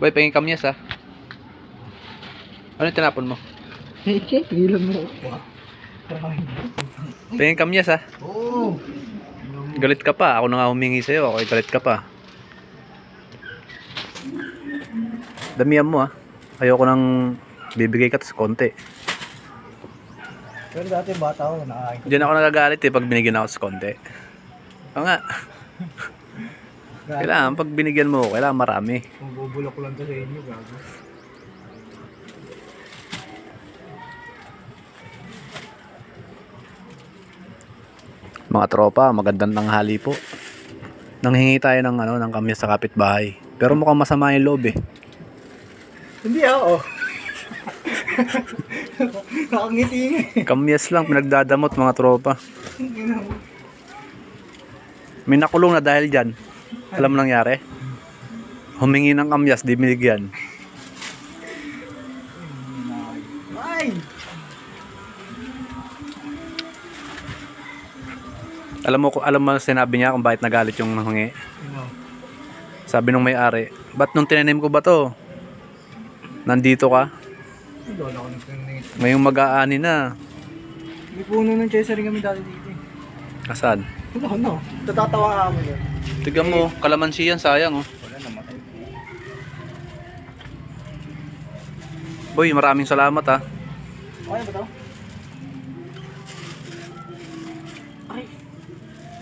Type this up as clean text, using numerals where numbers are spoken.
Boy, pahingin kamyas ha. Ano yung tinapon mo? Tigilan mo. Pahingin kamyas ha. Oo. Galit ka pa. Ako na nga humingi sa'yo. Okay, galit ka pa. Damihan mo ha. Ayoko nang bibigay ka tas konti. Pero dati bata ako, nakakain ko. Diyan ako nagagalit pag binigyan ako sa konti. Oo nga. Kailangan pag binigyan mo, kailangan marami. Kung bubulok lang to sa inyo, gago. Mga tropa, magandang tanghali po. Nanghingi tayo ng ng kamyas sa kapitbahay. Pero mukhang masama yung loob eh. Hindi ako. Nakangiti nga eh. Kamyas lang pinagdadamot mga tropa. May nakulong na dahil dyan. Alam mo nangyari? Humingi ng kamyas, di binigyan. Ay! Alam mo sinabi niya kung bakit nagalit yung nangungi. Sabi nung may-ari, ba't nung tinanim ko ba to? Nandito ka? Lola ko nagpinigit. Ngayong mag-aani na. May puno ng chesa rin kami dati dito eh. Asan? Ano? Tatatawa ka mo doon. Tignan mo, kalamansi yan, sayang oh. Wala namatay. Boy, maraming salamat ha. Okay ba to?